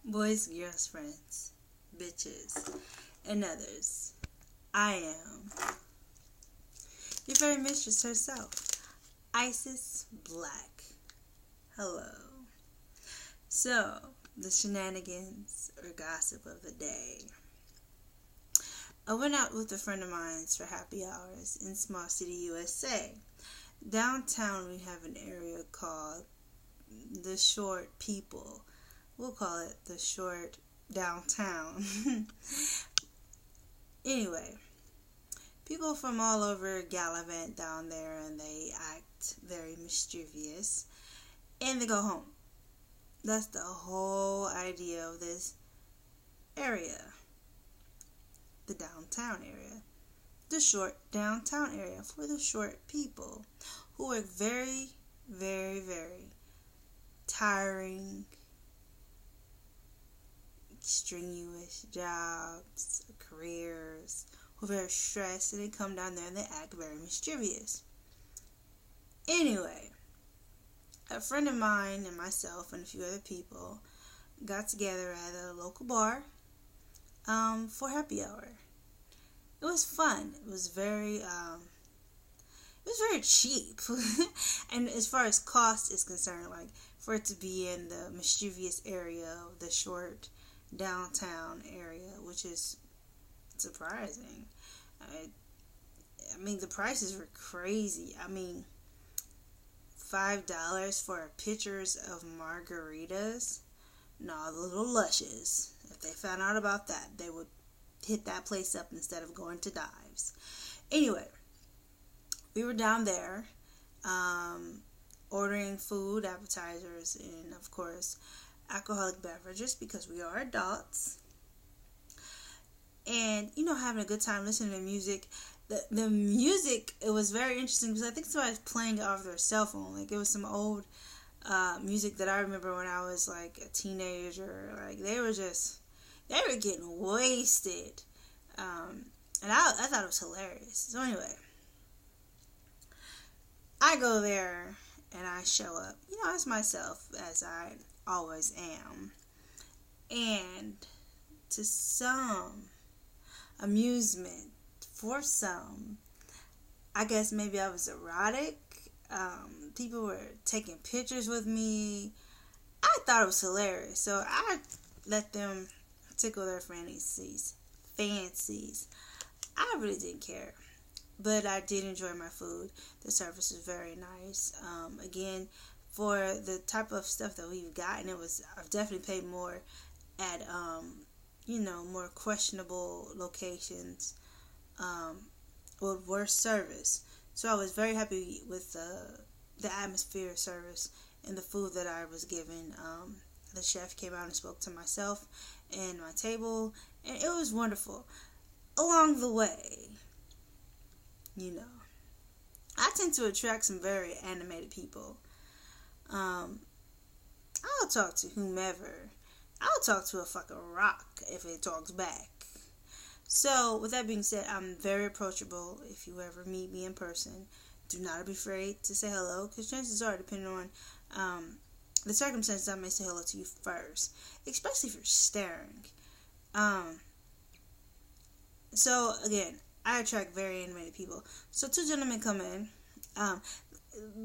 Boys, girls, friends, bitches, and others. I am your very mistress herself, Isis Black. Hello. So, the shenanigans or gossip of the day. I went out with a friend of mine for happy hours in Small City, USA. Downtown, we have an area called the Short People. We'll call it the Short Downtown. Anyway, people from all over gallivant down there, and they act very mischievous, and they go home. That's the whole idea of this area, the downtown area, the short downtown area for the short people who work very, very, very tiring, strenuous jobs, careers, who are very stressed, and they come down there and they act very mischievous. Anyway, a friend of mine and myself and a few other people got together at a local bar for happy hour. It was fun. It was very cheap. And as far as cost is concerned, like for it to be in the mischievous area of the short downtown area, which is surprising. I mean, the prices were crazy. I mean, $5 for pitchers of margaritas. No, the little lushes. If they found out about that, they would hit that place up instead of going to Dives. Anyway, we were down there ordering food, appetizers, and of course alcoholic beverages because we are adults. And, having a good time listening to music. The music, it was very interesting because I think somebody was playing it off their cell phone. Like, it was some old music that I remember when I was, like, a teenager. Like, they were getting wasted. And I thought it was hilarious. So, anyway, I go there and I show up, as myself, as I always am. And to some amusement, for some, I guess maybe I was erotic. People were taking pictures with me. I thought it was hilarious, so I let them tickle their fancies. I really didn't care, but I did enjoy my food. The service was very nice. Again, for the type of stuff that we've gotten, I've definitely paid more at more questionable locations with worse service. So I was very happy with the atmosphere, service, and the food that I was given. The chef came out and spoke to myself and my table, and it was wonderful. Along the way, I tend to attract some very animated people. I'll talk to whomever. I'll talk to a fucking rock if it talks back. So, with that being said, I'm very approachable. If you ever meet me in person, do not be afraid to say hello, because chances are, depending on the circumstances, I may say hello to you first, especially if you're staring. So, again, I attract very animated people. So, two gentlemen come in.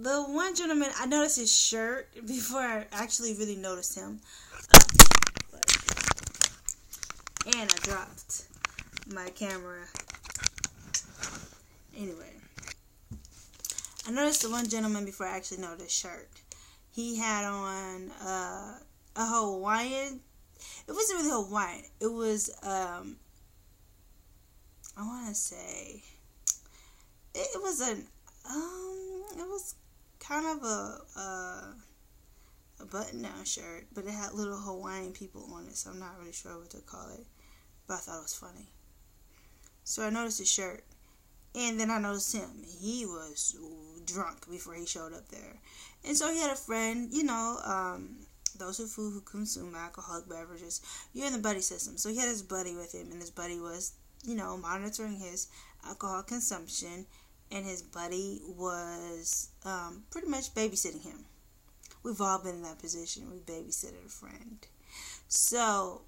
The one gentleman, I noticed his shirt before I actually really noticed him. And I dropped my camera. Anyway, I noticed the one gentleman before I actually noticed his shirt. He had on a Hawaiian. It wasn't really Hawaiian. It was, I want to say, it was kind of a button-down shirt, but it had little Hawaiian people on it, so I'm not really sure what to call it, but I thought it was funny. So I noticed his shirt, and then I noticed him. He was drunk before he showed up there, and so he had a friend, those who consume alcoholic beverages, you're in the buddy system, so he had his buddy with him, and his buddy was, monitoring his alcohol consumption, and his buddy was pretty much babysitting him. We've all been in that position. We babysitted a friend. So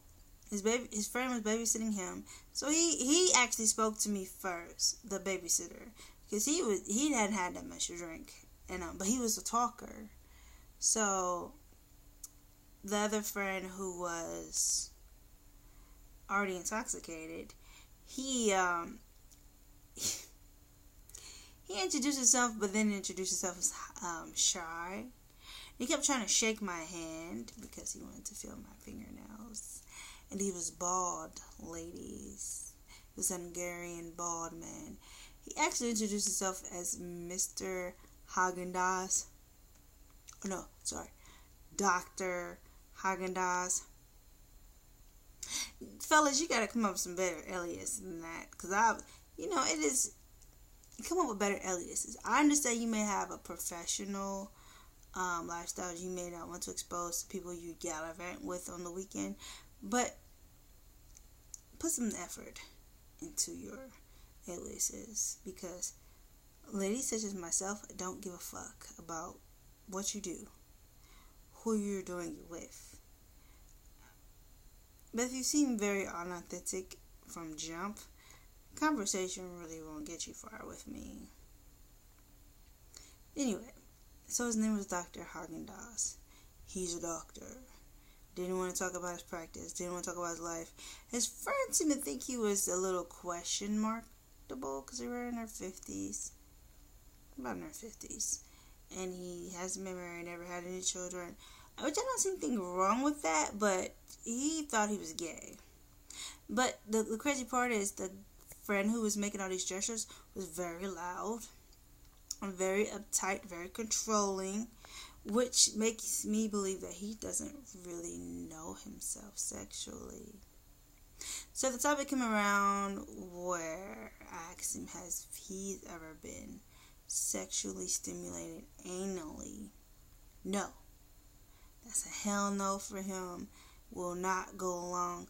his friend was babysitting him. So he actually spoke to me first, the babysitter, because he hadn't had that much to drink, and but he was a talker. So the other friend who was already intoxicated, he he introduced himself, but then introduced himself as shy. He kept trying to shake my hand because he wanted to feel my fingernails. And he was bald, ladies. He was a Hungarian bald man. He actually introduced himself as Mr. Haagen-Dazs. Oh, no, sorry. Dr. Haagen-Dazs. Fellas, you gotta come up with some better aliases than that. Because it is... Come up with better aliases. I understand you may have a professional lifestyle you may not want to expose to people you gallivant with on the weekend, but put some effort into your aliases, because ladies such as myself don't give a fuck about what you do, who you're doing it with. But if you seem very unauthentic from jump, conversation really won't get you far with me. Anyway, so his name was Dr. Haagen-Dazs. He's a doctor. Didn't want to talk about his practice. Didn't want to talk about his life. His friends seemed to think he was a little question markable because they were in their 50s. About in their 50s. And he hasn't been married, never had any children. Which I don't see anything wrong with that, but he thought he was gay. But the crazy part is the friend who was making all these gestures was very loud and very uptight, very controlling, which makes me believe that he doesn't really know himself sexually. So the topic came around where I asked him, has he ever been sexually stimulated anally? No. That's a hell no for him. Will not go along.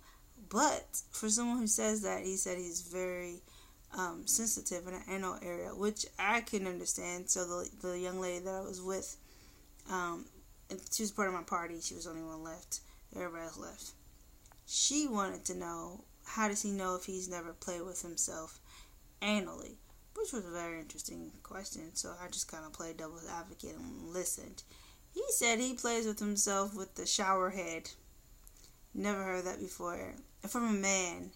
But for someone who says that, he said he's very sensitive in the anal area, which I can understand. So the young lady that I was with, she was part of my party. She was the only one left. Everybody else left. She wanted to know, how does he know if he's never played with himself anally? Which was a very interesting question. So I just kind of played devil's advocate and listened. He said he plays with himself with the shower head. Never heard that before. And from a man,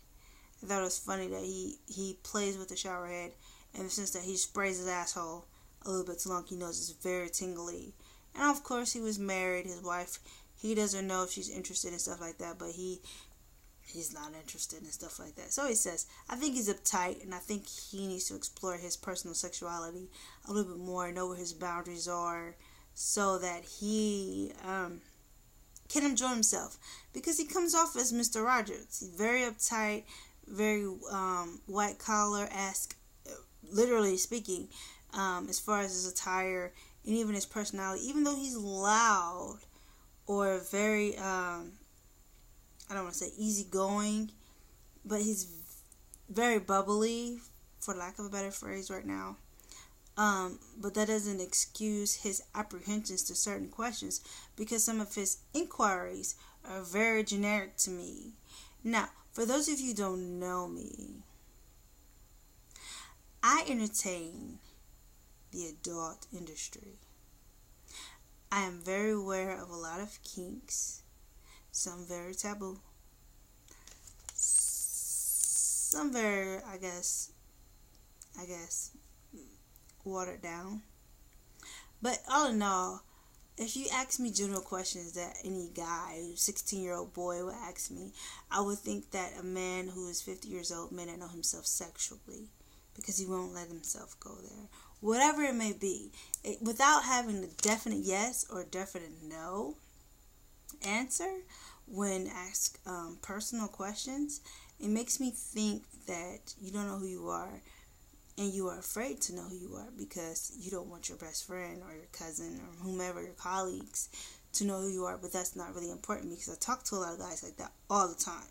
I thought it was funny that he plays with the shower head, and since that he sprays his asshole a little bit too long, he knows it's very tingly. And of course, he was married. His wife, he doesn't know if she's interested in stuff like that, but he's not interested in stuff like that. So he says, I think he's uptight, and I think he needs to explore his personal sexuality a little bit more, know where his boundaries are, so that he can enjoy himself, because he comes off as Mr. Rogers. He's very uptight, very white collar-esque, literally speaking, as far as his attire and even his personality. Even though he's loud or very, I don't want to say easygoing, but he's very bubbly, for lack of a better phrase right now. But that doesn't excuse his apprehensions to certain questions, because some of his inquiries are very generic to me. Now, for those of you who don't know me, I entertain the adult industry. I am very aware of a lot of kinks, some very taboo, some very, I guess, watered down. But all in all, if you ask me general questions that any guy, 16-year-old boy would ask me, I would think that a man who is 50 years old may not know himself sexually, because he won't let himself go there. Whatever it may be, without having a definite yes or definite no answer when asked personal questions, it makes me think that you don't know who you are, and you are afraid to know who you are, because you don't want your best friend or your cousin or whomever, your colleagues, to know who you are. But that's not really important, because I talk to a lot of guys like that all the time.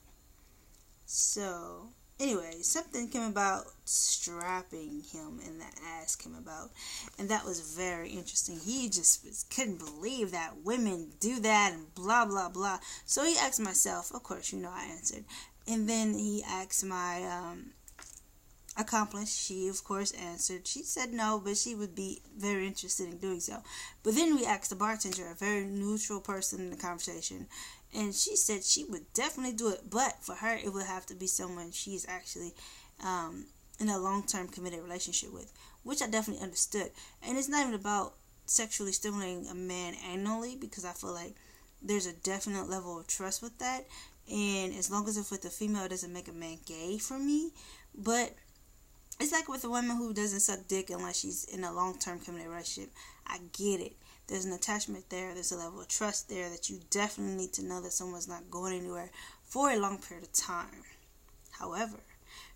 So Anyway, something came about strapping him and the ass came about, and that was very interesting. He just couldn't believe that women do that and blah blah blah. So he asked myself, of course, I answered, and then he asked my accomplice. She of course answered. She said no, but she would be very interested in doing so. But then we asked the bartender, a very neutral person in the conversation, and she said she would definitely do it, but for her it would have to be someone she's actually in a long-term committed relationship with, which I definitely understood. And it's not even about sexually stimulating a man anally, because I feel like there's a definite level of trust with that, and as long as it's with a female, it doesn't make a man gay for me. But it's like with a woman who doesn't suck dick unless she's in a long-term committed relationship. I get it. There's an attachment there. There's a level of trust there that you definitely need to know that someone's not going anywhere for a long period of time. However,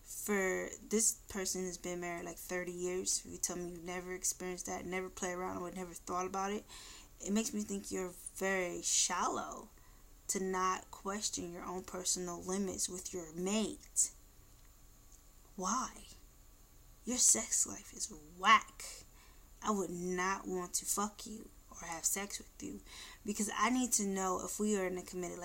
for this person who's been married like 30 years, if you tell me you've never experienced that, never played around with, never thought about it, it makes me think you're very shallow to not question your own personal limits with your mate. Why? Your sex life is whack. I would not want to fuck you or have sex with you, because I need to know if we are in a committed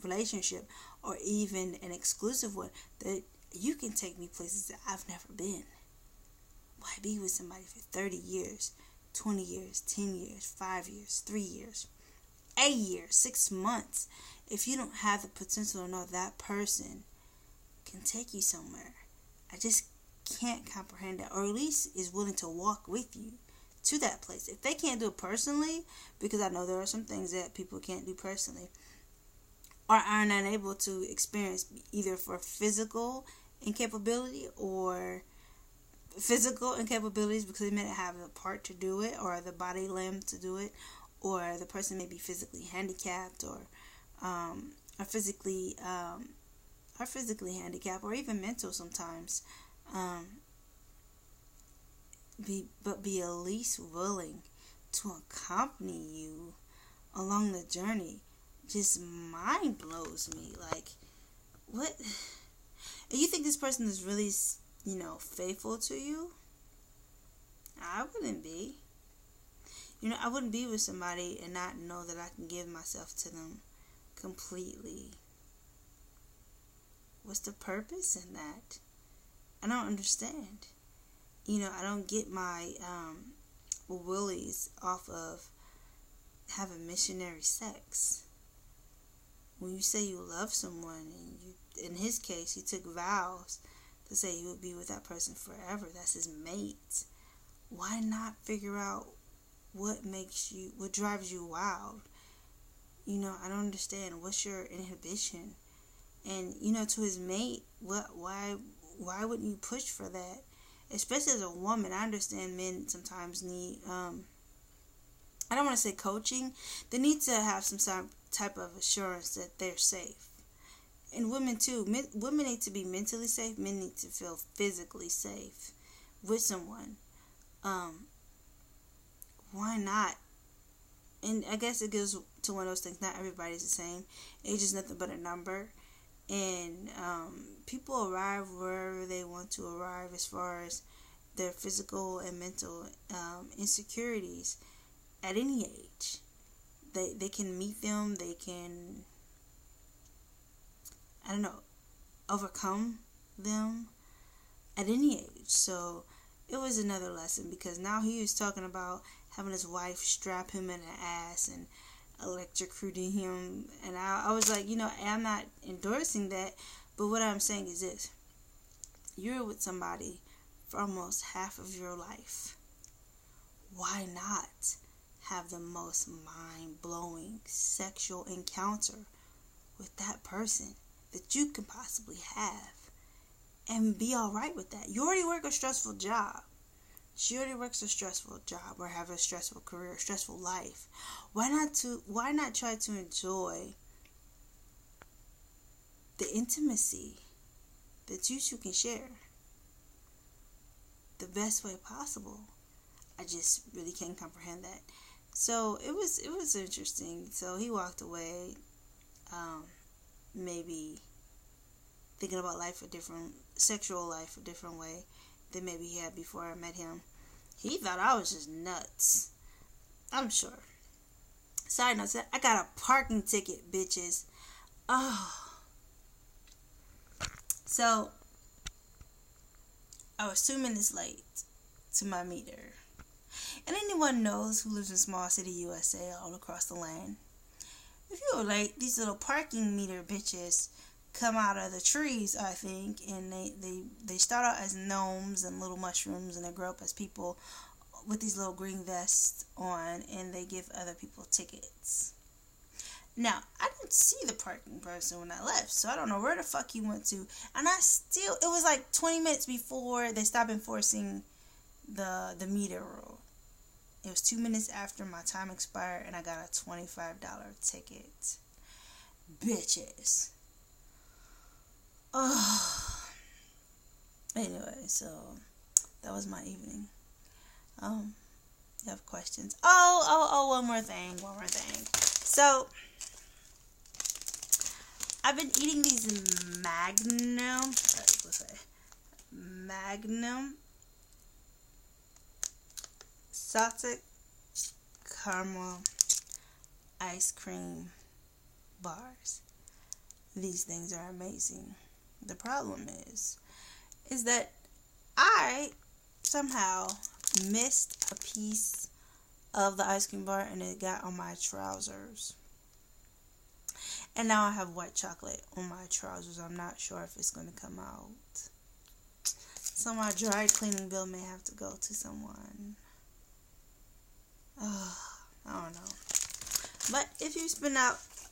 relationship or even an exclusive one, that you can take me places that I've never been. Why be with somebody for 30 years, 20 years, 10 years, 5 years, 3 years, 8 years, 6 months, if you don't have the potential to know that person can take you somewhere? I just can't comprehend that, or at least is willing to walk with you to that place. If they can't do it personally, because I know there are some things that people can't do personally, or are not able to experience either for physical incapability or physical incapabilities because they may not have the part to do it or the body limb to do it, or the person may be physically handicapped or physically handicapped, or even mental sometimes. Be at least willing to accompany you along the journey. Just mind blows me. Like, what? And you think this person is really, faithful to you? I wouldn't be. I wouldn't be with somebody and not know that I can give myself to them completely. What's the purpose in that? I don't understand. I don't get my willies off of having missionary sex. When you say you love someone, and in his case, he took vows to say he would be with that person forever. That's his mate. Why not figure out what drives you wild? I don't understand. What's your inhibition? And to his mate, why wouldn't you push for that? Especially as a woman, I understand men sometimes need, I don't want to say coaching. They need to have some type of assurance that they're safe. And women too. Women need to be mentally safe. Men need to feel physically safe with someone. Why not? And I guess it goes to one of those things. Not everybody's the same. Age is nothing but a number. And people arrive wherever they want to arrive as far as their physical and mental insecurities at any age. They can meet them. They can, overcome them at any age. So it was another lesson, because now he was talking about having his wife strap him in the ass and electrocuting him, and I was like, I'm not endorsing that, but what I'm saying is this: you're with somebody for almost half of your life. Why not have the most mind-blowing sexual encounter with that person that you can possibly have and be alright with that? You already work a stressful job. She already works a stressful job or have a stressful career, a stressful life. Why not try to enjoy the intimacy that you two can share the best way possible? I just really can't comprehend that. So it was interesting. So he walked away maybe thinking about sexual life a different way than maybe he had before I met him. He thought I was just nuts. I'm sure. Side note, I got a parking ticket, bitches. Oh. So, I was 2 minutes late to my meter. And anyone knows who lives in small city USA all across the land, if you were late, these little parking meter bitches come out of the trees, I think, and they start out as gnomes and little mushrooms, and they grow up as people with these little green vests on, and they give other people tickets. Now, I didn't see the parking person when I left, so I don't know where the fuck he went to. And it was like 20 minutes before they stopped enforcing the meter rule. It was 2 minutes after my time expired, and I got a $25 ticket. Bitches. Oh. Anyway, so that was my evening. You have questions? One more thing. So, I've been eating these Magnum salted caramel ice cream bars. These things are amazing. The problem is that I somehow missed a piece of the ice cream bar and it got on my trousers. And now I have white chocolate on my trousers. I'm not sure if it's going to come out. So my dry cleaning bill may have to go to someone. I don't know. But if you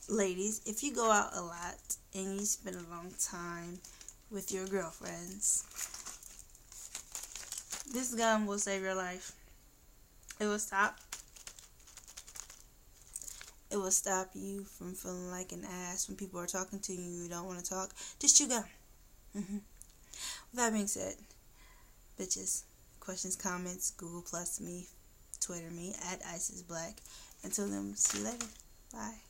ladies, if you go out a lot and you spend a long time with your girlfriends, this gum will save your life. It will stop you from feeling like an ass when people are talking to you and you don't want to talk. Just chew gum. With that being said, bitches, questions, comments, Google Plus me, Twitter me, @IsisBlack. Until then, see you later. Bye.